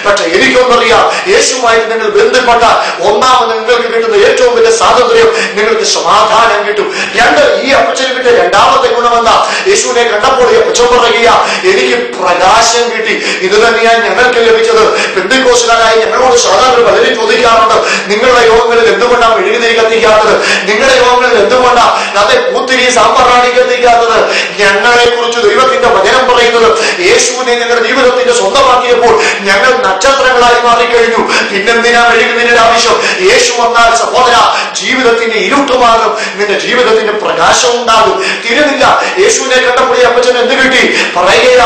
പക്ഷെ എനിക്കൊന്നറിയാം, യേശുവായിട്ട് നിങ്ങൾ ബന്ധപ്പെട്ടാൽ ഒന്നാമത് നിങ്ങൾക്ക് കിട്ടുന്ന ഏറ്റവും വലിയ സ്വാതന്ത്ര്യം, നിങ്ങൾക്ക് സമാധാനം കിട്ടും. രണ്ട്, ഈ അപ്പച്ചന് കിട്ടിയ രണ്ടാമത്തെ ഗുണമെന്താ? യേശുവിനെ കണ്ടപ്പോൾ ഈ അപ്പച്ചൻ പറയുക, എനിക്ക് പ്രകാശം കിട്ടി. ഇത് തന്നെയാണ് ഞങ്ങൾക്ക് ലഭിച്ചത്. പെന്തക്കോസ്തുകാരായി ഞങ്ങളോട് സാധാരണ പലരും ചോദിക്കാറുണ്ട്, നിങ്ങളുടെ യോഗങ്ങളിൽ എന്തുകൊണ്ടാണ് മെഴുകുതിരി കത്തിക്കാത്തത്? നിങ്ങളുടെ യോഗങ്ങളിൽ എന്തുകൊണ്ടാണ് അതെ പൂത്തിരി സാമ്പാറാണി കത്തിക്കാത്തത്? ഞങ്ങളെ കുറിച്ച് ദൈവത്തിന്റെ വചനം പറയുന്നത്, യേശുവിനെ ഞങ്ങളുടെ ജീവിതത്തിന്റെ സ്വന്തമാക്കിയപ്പോൾ ഞങ്ങൾ നക്ഷത്രങ്ങളായി മാറിക്കഴിഞ്ഞു. പിന്നെന്തിനാ മെഴുകുതിരിയുടെ ആവശ്യം? യേശു വന്നാൽ സഹോദര, ജീവിതത്തിന്റെ ഇരുട്ടുമാകും, നിന്റെ ജീവിതത്തിന്റെ പ്രകാശം ഉണ്ടാകും. തിരുന്നില്ല. യേശുവിനെ കണ്ടപ്പോൾ അപ്പച്ചൻ എന്ത് കിട്ടി? പറയുക,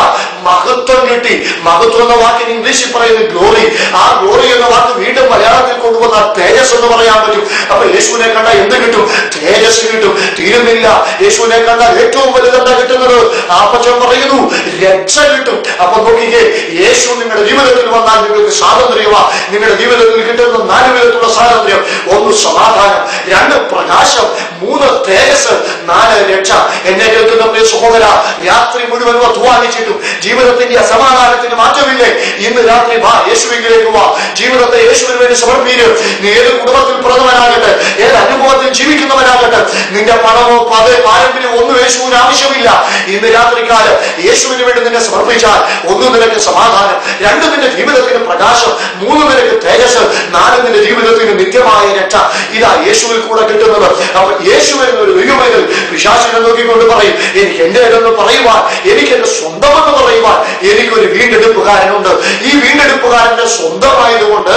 മഹത്വം കിട്ടി. മഹത്വം എന്ന വാക്കിന് ഇംഗ്ലീഷിൽ പറയുന്നത് ഗ്ലോറി. ആ ഗ്ലോറി എന്ന വാക്ക് വീണ്ടും മലയാളത്തിൽ കൊണ്ടുവന്ന തേജസ് എന്ന് പറയാൻ പറ്റും. അപ്പൊ യേശുവിനെ കണ്ടാൽ എന്ത് കിട്ടും? തേജസ് കിട്ടും. തീരുന്നില്ല. യേശുവിനെ കണ്ടാൽ ഏറ്റവും വലുതെന്താ കിട്ടുന്നത്? ആ അപ്പച്ചൻ പറയുന്നു, രക്ഷ കിട്ടും. അപ്പൊ നോക്കിക്കേ, യേശു നിങ്ങളുടെ ജീവിതത്തിൽ വന്നാൽ നിങ്ങൾക്ക് സ്വാതന്ത്ര്യമാ. നിങ്ങളുടെ ജീവിതത്തിൽ കിട്ടുന്ന 4 വിധത്തിലുള്ള സ്വാതന്ത്ര്യം. 1 സമാധാനം, 2 പ്രകാശം, 3 തേജസ്, 4 രക്ഷ. എന്നെ കേൾക്കുന്ന പ്രിയ സഹോദര, രാത്രി മുഴുവൻ അധ്വാനിച്ചിട്ടും ജീവിതത്തിന്റെ അസമാധാനത്തിന് മാറ്റമില്ലേ? ഇന്ന് രാത്രി വാ, യേശുവിലേക്ക് വാ. ജീവിതത്തെ യേശുവിന് വേണ്ടി സമർപ്പിക്കുക. നീ ഏത് കുടുംബത്തിൽ പിറന്നവനാകട്ടെ, ഏത് അനുഭവത്തിൽ ജീവിക്കുന്നവനാകട്ടെ, നിന്റെ പണമോ പാരമ്പര്യം ഒന്നും യേശുവിന് ആവശ്യമില്ല. ഇന്ന് രാത്രിക്കാലം യേശുവിന് വേണ്ടി നിന്നെ സമർപ്പിച്ചാൽ 1 നിനക്ക് സമാധാനം, 2 നിന്റെ ജീവിതത്തിന് പ്രകാശം, 3 നിനക്ക് തേജസ്, 4 നിന്റെ ജീവിതത്തിന് നിത്യമായ രക്ഷ. ഇതാ യേശുവിൽ കൂടെ കിട്ടുന്നത്. അപ്പൊ യേശുവിന് ഒരു ദൈവമേൽ പിശാചിനെ നോക്കിക്കൊണ്ട് പറയും, എനിക്ക് എന്റേതെന്ന് പറയുവാൻ, എനിക്ക് എന്റെ സ്വന്തമെന്ന് പറയുവാൻ എനിക്കൊരു വീണ്ടെടുപ്പുകാരനുണ്ട്. ഈ വീണ്ടെടുപ്പുകാരന്റെ സ്വന്തമായതുകൊണ്ട്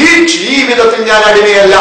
ഈ ജീവിതത്തിൽ ഞാൻ അടിമയല്ല.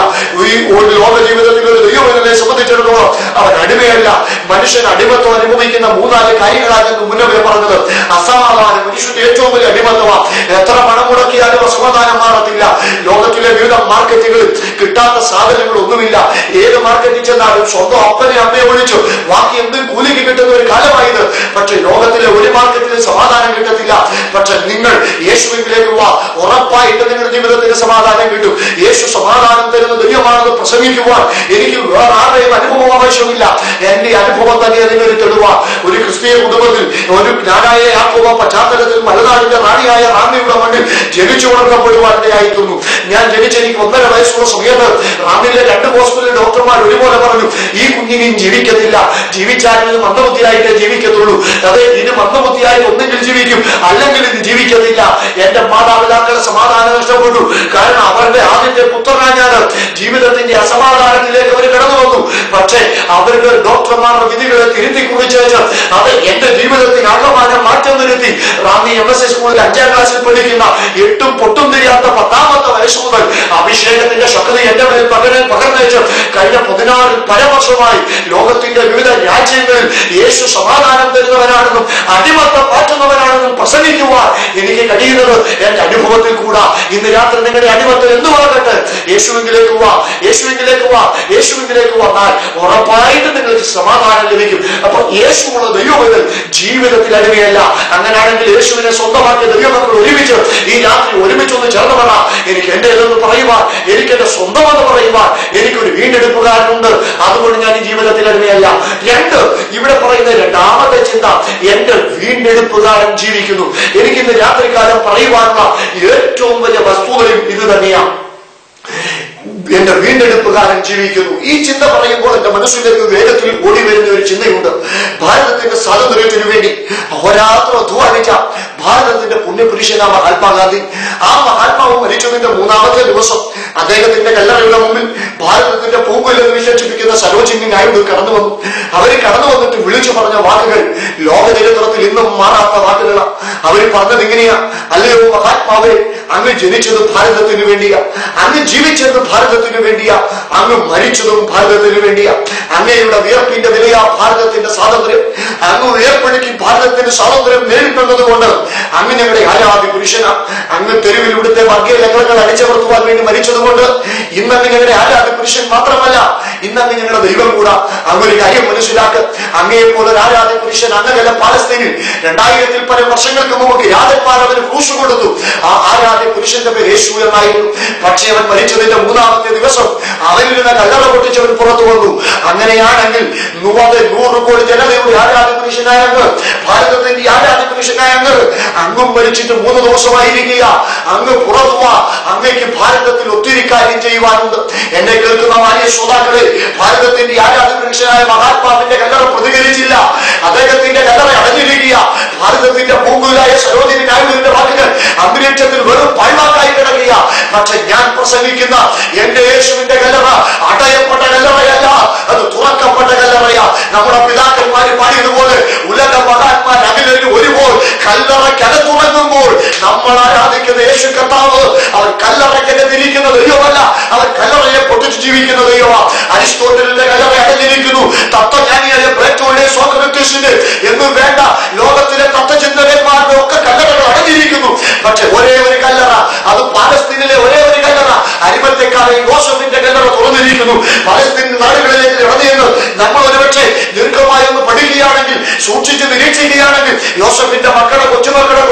ഈ ലോക ജീവിതത്തിൽ ഒരു ദൈവമേനെ സംബന്ധിച്ചിടത്തോളം അവൻ അടിമയല്ല. മനുഷ്യൻ അടിമത്വം അനുഭവിക്കുന്ന 3-4 കാര്യങ്ങളാണ് മുന്നേ പറഞ്ഞത്. അസമാധാനം മനുഷ്യന്റെ ഏറ്റവും വലിയ അടിമത്വമാണ്. എത്ര പണം മുടക്കിയാലും അസമാധാനം മാറത്തില്ല. ലോകത്തിലെ വിവിധ മാർക്കറ്റുകളിൽ കിട്ടാത്ത സാധനങ്ങളൊന്നുമില്ല. ഏത് മാർക്കറ്റിൽ ചെന്നാലും സ്വന്തം അപ്പനെ അമ്മയെ ഒഴിച്ചു ബാക്കി എന്തും കൂലിക്ക് കിട്ടുന്ന ഒരു കാലമായത്. പക്ഷെ ലോകത്തിലെ ഒരു മാർക്കറ്റിലും സമാധാനം കിട്ടത്തില്ല. പക്ഷെ നിങ്ങൾ യേശുവിലേക്ക് വാ, ഉറപ്പായിട്ട് നിങ്ങളുടെ ജീവിതത്തിന് സമാധാനം കിട്ടും. യേശു സമാധാനം തരുന്ന ദൈവമാണെന്ന് പ്രസംഗിക്കുവാൻ എനിക്ക് വേറെ ആരുടെയും അനുഭവം ആവശ്യമില്ല. എന്റെ അനുഭവം തന്നെ അതിനൊരു തെളിവാ. ഒരു ക്രിസ്തീയ കുടുംബത്തിൽ ഒരു ജ്ഞാനായ യാക്കോബ പശ്ചാത്തലത്തിൽ മലനാടിന്റെ റാണിയായ റാന്നിയുടെ മണ്ണിൽ ജനിച്ചു വളർത്തപ്പെടുവാനിടയായിരുന്നു. ഞാൻ ജനിച്ച് എനിക്ക് 1.5 വയസ്സുള്ള സമയത്ത് റാന്നിയിലെ 2 ഹോസ്പിറ്റലിലെ ഡോക്ടർമാർ ഒരുപോലെ പറഞ്ഞു, ഈ കുഞ്ഞിനും ജീവിക്കത്തില്ല, ജീവിച്ചാൽ ഇത് മന്ദബുദ്ധിയായിട്ടേ ജീവിക്കത്തുള്ളൂ. അതെ, ഇത് മന്ദബുദ്ധിയായിട്ട് ഒന്നെങ്കിൽ ജീവിക്കും, അല്ലെങ്കിൽ ഇത് ജീവിക്കത്തില്ല. എന്റെ മാതാപിതാക്കളുടെ സമാധാനം നഷ്ടപ്പെട്ടു. കാരണം അവരുടെ ആദ്യത്തെ പുത്രനാണ് ഞാൻ. ജീവിതത്തിന്റെ അസമാധാനത്തിലേക്ക് അവർ കടന്നു വന്നു. പക്ഷേ അവരുടെ ഡോക്ടർമാരുടെ വിധികളെ തിരുത്തി കുറിച്ചേച്ച് അത് എന്റെ ജീവിതത്തിൽ ആകമാനം മാറ്റം വരുത്തി. റാന്നി MSS സ്കൂളിൽ 5ാം ക്ലാസ്സിൽ പഠിക്കുന്ന 8ഉം പൊട്ടും തിരിയാത്ത 10ാമത്തെ വയസ്സ് മുതൽ അഭിഷേകത്തിന്റെ ശക്തി എന്റെ മേൽ പകർന്നേച്ച് കഴിഞ്ഞ 16 വർഷമായി ലോകത്തിന്റെ വിവിധ രാജ്യങ്ങളിൽ യേശു സമാധാനം തരുന്നവനാണെന്നും അടിമത്തം മാറ്റുന്നവനാണെന്നും പ്രസംഗിക്കുവാൻ എനിക്ക് കഴിയുന്നത് എന്റെ അനുഭവത്തിൽ കൂടാ. ഇന്ന് രാത്രി നിങ്ങളുടെ അടിമത്തം എന്തുവാകട്ടെ, യേശുവിലേക്ക് വാ, യേശുവിലേക്ക് വാ. യേശുവിലേക്ക് വന്നാൽ ഉറപ്പായിട്ട് നിങ്ങൾക്ക് സമാധാനം ലഭിക്കും. അപ്പൊ യേശുവുള്ള ദൈവമക്കൾ ജീവിതത്തിൽ അടിമയല്ല. അങ്ങനെയാണെങ്കിൽ യേശുവിനെ സ്വന്തമാക്കിയ ദൈവമക്കൾ ഒരുമിച്ച് ഈ രാത്രി ഒരുമിച്ചൊന്ന് ചേർന്ന് പറ, എനിക്ക് എന്റേതെന്ന് പറയുവാൻ, എനിക്ക് എന്റെ സ്വന്തമെന്ന് പറയുവാൻ എനിക്കൊരു വീണ്ടെടുപ്പുകാരനുണ്ട്. അതുകൊണ്ട് ഞാൻ ഈ ജീവിതത്തിൽ അടിമയല്ല. 2, ഇവിടെ പറയുന്ന രണ്ടാമത്തെ ചിന്ത, എന്റെ വീണ്ടെടുപ്പുകാരൻ ജീവിക്കുന്നു. എനിക്കിന്ന് രാത്രികാലം പറയുവാനുള്ള ഏറ്റവും വലിയ വസ്തുതയും ഇത് തന്നെയാണ്. എന്റെ വീണ്ടെടുപ്പുകാരൻ ജീവിക്കുന്നു. ഈ ചിന്ത പറയുമ്പോൾ എന്റെ മനസ്സിലേക്ക് വേഗത്തിൽ ഓടി വരുന്ന ഒരു ചിന്തയുണ്ട്. ഭാരതത്തിന്റെ സ്വാതന്ത്ര്യത്തിനു വേണ്ടി അഹോരാത്രം അധ്വാനിച്ച ഭാരതത്തിന്റെ പുണ്യപുരുഷനാ മഹാത്മാഗാന്ധി. ആ മഹാത്മാവ് മരിച്ചതിന്റെ 3ാമത്തെ ദിവസം അദ്ദേഹത്തിന്റെ കല്ലറയുടെ മുമ്പിൽ ഭാരതത്തിന്റെ പൂങ്കുലെന്ന് വിശേഷിപ്പിക്കുന്ന സരോജിനി നായിഡു കടന്നു വന്നു. അവർ കടന്നു വന്നിട്ട് വിളിച്ചു പറഞ്ഞ വാക്കുകൾ ലോക ചരിത്രത്തിൽ ഇന്നും മാറാത്ത വാക്കുകളാണ്. അവർ പറഞ്ഞത് ഇങ്ങനെയാ, അല്ലയോ മഹാത്മാവേ, അങ്ങ് ജനിച്ചത് ഭാരതത്തിന് വേണ്ടിയാ, അങ്ങ് ജീവിച്ചത് ഭാരതത്തിന് വേണ്ടിയാ, അങ്ങ് മരിച്ചതും ഭാരതത്തിന് വേണ്ടിയാ. അങ്ങയുടെ വിയർപ്പിന്റെ വിലയാ ഭാരതത്തിന്റെ സ്വാതന്ത്ര്യം. അങ്ങ് വിയർപ്പെടുക്കി ഭാരതത്തിന്റെ സ്വാതന്ത്ര്യം നേടിത്തന്നത് കൊണ്ട് അങ്ങ് ഞങ്ങളുടെ ആരാധ്യ പുരുഷനാ. അങ്ങ് തെരുവിലൂടെ വർഗീയ ലഹളകൾ അടിച്ചമർത്തുവാൻ വേണ്ടി മരിച്ചതുകൊണ്ട് ഇന്നങ്ങ് ഞങ്ങളുടെ ആരാധ്യ പുരുഷൻ മാത്രമല്ല, ഇന്നങ്ങ് ഞങ്ങളുടെ ദൈവം കൂടാ. അങ്ങൊരു കാര്യം മനസ്സിലാക്കുക, അങ്ങയെപ്പോലെ ഒരു ആരാധ്യ പുരുഷൻ അങ്ങനെയല്ല. പാലസ്തീനിൽ 2000-ൽ പല വർഷങ്ങൾക്ക് മുമ്പ് രാജന്മാർ അവന് ക്രൂശ് കൊടുത്തു. ആ ആരാധ്യ പുരുഷൻ പുരുഷന്റെ പേര് യേശു എന്നായിരുന്നു. പക്ഷേ അവൻ മരിച്ചതിന്റെ 3-ാമത്തെ ദിവസം അവനിരുന്ന കല്ലറ പൊട്ടിച്ചവൻ പുറത്തു വന്നു. അങ്ങനെയാണെങ്കിൽ 100 കോടി ജനതയുടെ ആരാധ്യ പുരുഷനായ അങ്ങ്, ഭാരതത്തിന്റെ ആരാധ്യ പുരുഷനായ അങ്ങ്, അങ്ങും മരിച്ചിട്ട് 3 ദിവസമായിരിക്കുക. അങ്ങ് പുറത്തു വാ, അങ്ങേക്ക് ഭാരതത്തിൽ ഒത്തിരി കാര്യം ചെയ്യുവാനുണ്ട്. എന്നെ കേൾക്കുന്ന മാന്യ ശ്രോതാക്കളെ, ഭാരതത്തിന്റെ ആരാധ്യ പുരുഷനായ മഹാത്മാവിന്റെ കല്ലറ പ്രതികരിച്ചില്ല. അദ്ദേഹത്തിന്റെ കല്ലറ അടഞ്ഞിരിക്കുക. ഭാരതത്തിന്റെ പൂങ്കുലായ സരോജിനി നായിഡുവിന്റെ വാക്കുകൾ അന്തരീക്ഷത്തിൽ വെറും പാഴ്വാക്കായി കിടക്കുക. പക്ഷെ ഞാൻ പ്രസംഗിക്കുന്ന എന്റെ യേശുവിന്റെ കല്ലറ അടയപ്പെട്ട കല്ലറയല്ല, അത് തുറക്കപ്പെട്ട കല്ലറയാ. നമ്മുടെ പിതാക്കന്മാര് പാടിയതുപോലെ ഉലക മഹാന്മാർ അഖിലരിൽ ഒരുപോൽ കല്ലറയ്ക്കകത്തുറങ്ങുമ്പോൾ നമ്മൾ ആരാധിക്കുന്ന യേശു കർത്താവ് അവൻ കല്ലറയ്ക്കകത്തിരിക്കുന്ന ദൈവമല്ല, അവൻ കല്ലറയെ പൊട്ടിച്ച് ജീവിക്കുന്ന ദൈവമാണ്. അരിസ്റ്റോട്ടലിന്റെ കല്ലറ അടഞ്ഞിരിക്കുന്നു. തത്വജ്ഞാനിയായ പ്ലേറ്റോയുടെ, സോക്രട്ടീസിന്റെ എന്നും വേണ്ട ലോകത്തിലെ തത്വചിന്തകന്മാരുടെ ഒക്കെ കല്ലറകൾ അടഞ്ഞിരിക്കുന്നു. പക്ഷെ ഒരേ ഒരു കല്ലറ, അത് പാലസ്തീനിലെ ഒരേ ഒരു കല്ലറ, അരിമത്തെക്കാരെ യോസഫിന്റെ കല്ലറ തുറന്നിരിക്കുന്നു. പലസ്തീൻ നാടുകളിലേക്ക് ഇടന്നിരുന്നു. നമ്മൾ ഒരുപക്ഷെ ദീർഘമായി ഒന്ന് പഠിക്കുകയാണെങ്കിൽ, സൂക്ഷിച്ച് നിരീക്ഷിക്കുകയാണെങ്കിൽ, യോസഫിന്റെ മക്കളുടെ കൊച്ചുമക്കളുടെ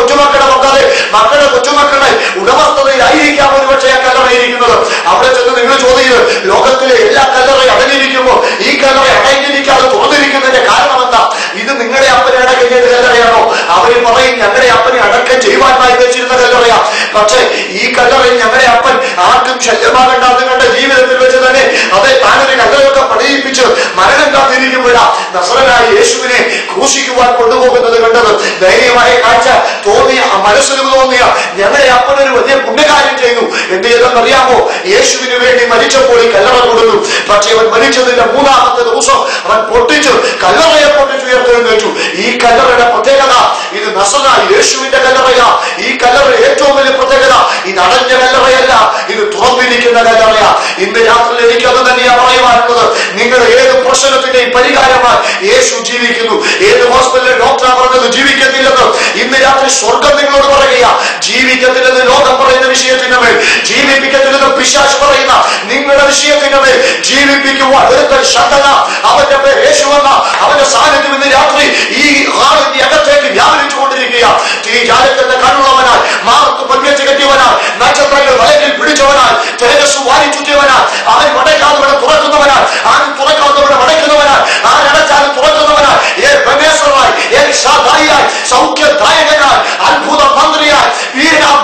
മക്കളുടെ കൊച്ചുമക്കളുടെ ഉടമസ്ഥതയിലായിരിക്കാം ഒരുപക്ഷെ ആ കല്ലറയിരിക്കുന്നത്. അവിടെ ചെന്ന് നിങ്ങൾ ചോദിക്കുന്നത് ലോകത്തിലെ എല്ലാ കല്ലറയും അടഞ്ഞിരിക്കുമ്പോൾ ഈ കല്ലറ അടങ്ങിയിരിക്കാതെ തുറന്നിരിക്കുന്നതിന്റെ കാരണം എന്താ? ഇത് നിങ്ങളുടെ അപ്പനെ അടക്കം ചെയ്ത കല്ലറയാണോ? അവര് പറയും ഞങ്ങളുടെ അപ്പനെ അടക്കം ചെയ്യുവാനായി വെച്ചിരുന്ന കല്ലറയാ. പക്ഷെ ഈ കല്ലറയിൽ ഞങ്ങളുടെ അപ്പൻ ആർക്കും ശല്യമാകണ്ടാതെ കണ്ട ജീവിതത്തിൽ വെച്ച് തന്നെ അതെ താനൊരു കല്ലറയൊക്കെ പണിയിപ്പിച്ച് മരണം കാത്തിരിക്കുമ്പോഴാ നസറനായ യേശുവിനെ ക്രൂശിക്കുവാൻ കൊണ്ടുപോകുന്നത് കണ്ടത്. ദയനീയമായ കാഴ്ച തോന്നിയ, മനസ്സിന് തോന്നിയ ഞങ്ങളുടെ അപ്പനൊരു വലിയ പുണ്യകാര്യം ചെയ്തു. എന്ത് ചെയ്തെന്നറിയാമോ? യേശുവിന് വേണ്ടി മരിച്ചപ്പോൾ ഈ കല്ലറ കൊടുത്തു. പക്ഷെ അവൻ മരിച്ചതിന്റെ 3-ാമത്തെ ദിവസം അവൻ പൊട്ടിച്ചു, കല്ലറയെ പൊട്ടിച്ചുയർത്തെഴുന്നേറ്റു. ഈ കല്ലറയുടെ പ്രത്യേകത, ഇത് നസറനായ യേശുവിന്റെ കല്ലറയാ. ഈ കല്ലറയുടെ ഏറ്റവും വലിയ പ്രത്യേകത, ഇത് അടഞ്ഞ കല്ലറയല്ല, ഇത് തുറന്നിരിക്കുന്ന കല്ലറയാ. ഇന്ന് രാത്രി എനിക്ക് അത് തന്നെയാ പറയുവാനുള്ളത്. നിങ്ങളുടെ ഏത് പ്രശ്നത്തിന്റെയും പരിഹാരമായി യേശു ജീവിക്കുന്നു. ഏത് ഹോസ്പിറ്റലിലെ ഡോക്ടർ പറഞ്ഞത് ജീവിക്കത്തില്ലെന്ന് ഇന്ന് രാത്രി സ്വർഗം നിങ്ങളോട് പറയുക. ജീവിക്കത്തില്ലെന്ന് ലോകം പറയുന്ന വിഷയത്തിന് മേൽ, ജീവിപ്പിക്കത്തില്ലെന്ന് പിശാച് പറയുന്ന നിങ്ങളുടെ വിഷയത്തിന് മേൽ ജീവിപ്പിക്കുവാൻ ഒരുത്തൻ ശക്തന, അവന്റെ പേര് യേശുവെന്ന അവന്റെ സാന്നിധ്യം ഇന്ന് രാത്രി ഈ ഹാളിന്റെ അകത്തേക്ക് വ്യാപരിച്ചുകൊണ്ടിരിക്കുക. തീജാലത്തിന്റെ കണ്ണുള്ളവനാൽ, മാറത്ത് പങ്കുവെച്ച് കെട്ടിയവനാൽ, നക്ഷത്രങ്ങൾ വലയിൽ പിടിച്ചവനാൽ, തേജസ് വാരി ചുറ്റിയവനാൽ, അവൻ വടക്കാതെ തുറക്കുന്നവനാൽ, ആരും തുറക്കാത്തവരെ വടക്കുന്നവനാൽ, ആരടച്ചാലും തുറക്കുന്നവനാൽ, സൗഖ്യദായകനാൽ, അത്ഭുത മന്ത്രിയായി,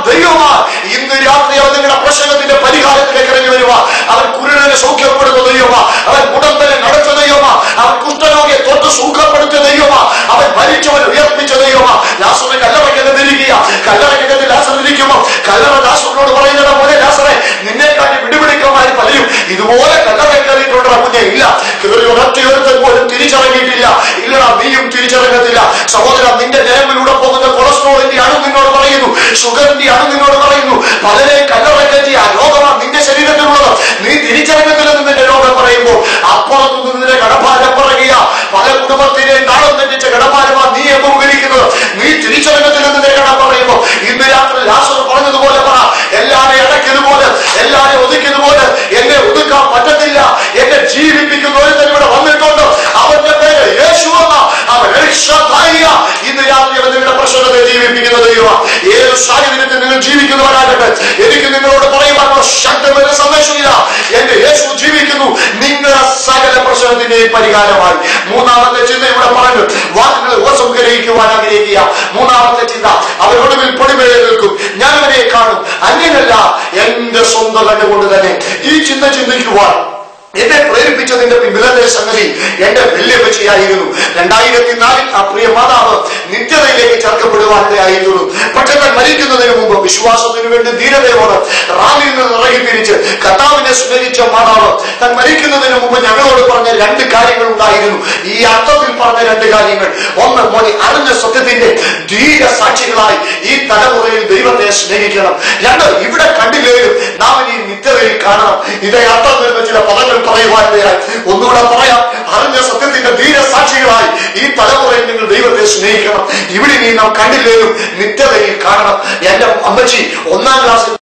ദൈവമായി ഇന്ന് രാത്രി അവൻ നിങ്ങളുടെ പ്രശ്നത്തിന്റെ പരിഹാരത്തിലേക്ക് ഇറങ്ങി വരുക. അവൻ കുരുടനെ സൗഖ്യപ്പെടുത്ത ദൈവമാ, അവൻ മുടന്തനെ നടത്തുന്ന ദൈവമാ, അവൻ കുഷ്ഠരോഗിയെ തൊട്ട് സുഖപ്പെടുത്തിയ ദൈവമാ, അവൻ ഭരിച്ചവൻ ഉയർപ്പിച്ച ദൈവമാ. ലാസറിനെ കല്ലറയ്ക്കകത്തിരിക്കുക. കല്ലറയ്ക്കകത്ത് ലാസർ ഇരിക്കുമ്പോൾ കല്ലറ ലാസറിനോട് പറയുന്നത് പോലെ, ലാസറെ നിന്നെക്കാട്ടി വിടുപിടിക്കന്മാർ പലരും ഇതുപോലെ കല്ലറയിൽ കയറിയിട്ടുണ്ടോ? കുഞ്ഞെ ഇല്ല, കയറി ഒരൊറ്റയൊരുത്തൻ പോലും തിരിച്ചറങ്ങിയിട്ടില്ല. ഇല്ലടാ, നീയും തിരിച്ചറങ്ങത്തില്ല. സഹോദര, നിന്റെ ജനമിലൂടെ പോകുന്ന കൊളസ്ട്രോളിന്റെ അണു നിന്നോട് പറയുന്നു, ഷുഗറിന്റെ അണു നിന്നോട് പറയുന്നു, പലരെ കല്ലറയ്ക്കറ്റി ആ രോഗമാണ് നിന്റെ ശരീരത്തിലുള്ളത്. നീ തിരിച്ചറിഞ്ഞത്തില്ലെന്ന് നിന്റെ രോഗം പറയുമ്പോൾ അപ്പുറത്തു നിന്ന് നിന്റെ കടഭാരം പറയുക. പല കുടുംബത്തിനെയും നാളം തെറ്റിച്ച കടഭാരമാണ് നീ അഭിമുഖീകരിക്കുന്നത്. നീ തിരിച്ചറിഞ്ഞത്തില്ലെന്ന് നിന്റെ കടം പറയുമ്പോൾ ഇന്ന് രാത്രി ലാസർ പറഞ്ഞതുപോലെ പറ, എല്ലാരെയും അടയ്ക്കതുപോലെ, എല്ലാരെയും ഒതുക്കിയതുപോലെ എന്നെ ഒതുക്കാൻ പറ്റത്തില്ല. എന്നെ ജീവിപ്പിക്കുന്ന ഒരുത്തൻ ഇവിടെ വന്നിട്ടുണ്ട്. അവന്റെ പേര് യേശു എന്ന അവൻ ഇന്ന് രാത്രി അവൻ നിങ്ങളുടെ പ്രശ്നത്തെ ജീവിപ്പിക്കുന്ന ദൈവമാണ്. ഏത് സാഹചര്യത്തിൽ നിങ്ങൾ ജീവിക്കുന്നവരാകട്ടെ, എനിക്ക് നിങ്ങളോട് പറയുവാനുള്ള ശക്തമായ സന്ദേശമില്ല. എന്റെ യേശു ജീവിക്കുന്നു നിങ്ങളുടെ സകല പ്രശ്നത്തിന്റെയും പരിഹാരമായി. 3-ാമത്തെ ചിന്ത ഇവിടെ പറഞ്ഞു, വാക്കുകളെ ഉപസംഹരിക്കുവാൻ ആഗ്രഹിക്കുക. 3-ാമത്തെ ചിന്ത, അവരൊടുവിൽ പൊടിമേലെ നിൽക്കും, ഞാൻ അവരെ കാണും, അങ്ങനെയല്ല എന്റെ സ്വന്തം കണ്ടുകൊണ്ട് തന്നെ. ഈ ചിന്ത ചിന്തിക്കുവാൻ എന്നെ പ്രേരിപ്പിച്ചതിന്റെ പിന്നിലത്തെ സംഗതി എന്റെ വല്യപ്പച്ചിയായിരുന്നു. 2004 ആ പ്രിയ മാതാവ് നിത്യതയിലേക്ക് ചേർക്കപ്പെടുവാനിടയായിരുന്നു. പക്ഷെ താൻ മരിക്കുന്നതിന് മുമ്പ് വിശ്വാസത്തിനു വേണ്ടി ധീരതയോട് റാമിൽ നിന്ന് ഇറങ്ങി തിരിച്ച് കർത്താവിനെ സ്മരിച്ച മാതാവ് താൻ മരിക്കുന്നതിന് മുമ്പ് ഞങ്ങളോട് പറഞ്ഞ 2 കാര്യങ്ങൾ ഉണ്ടായിരുന്നു. ഈ അർത്ഥത്തിൽ പറഞ്ഞ 2 കാര്യങ്ങൾ, ഒന്ന്, മോനെ അറിഞ്ഞ സത്യത്തിന്റെ ധീര സാക്ഷികളായി ഈ തലമുറയിൽ ദൈവത്തെ സ്നേഹിക്കണം. 2, ഇവിടെ കണ്ടില്ലേലും നാം ഈ നിത്യതയിൽ കാണണം. ഇതേ അർത്ഥത്തിൽ വെച്ച ചില പദങ്ങൾ പറയുവാനിടയായി. ഒന്നുകൂടെ പറയാം, അറിഞ്ഞ സത്യത്തിന്റെ ധീര സാക്ഷികളായി ഈ തലമുറയിൽ നിങ്ങൾ ദൈവത്തെ സ്നേഹിക്കണം. ഇവിടെ നീ നാം കണ്ടില്ലേലും നിത്യതയിൽ കാണണം. എന്റെ അമ്മച്ചി 1-ാം ക്ലാസ്സിൽ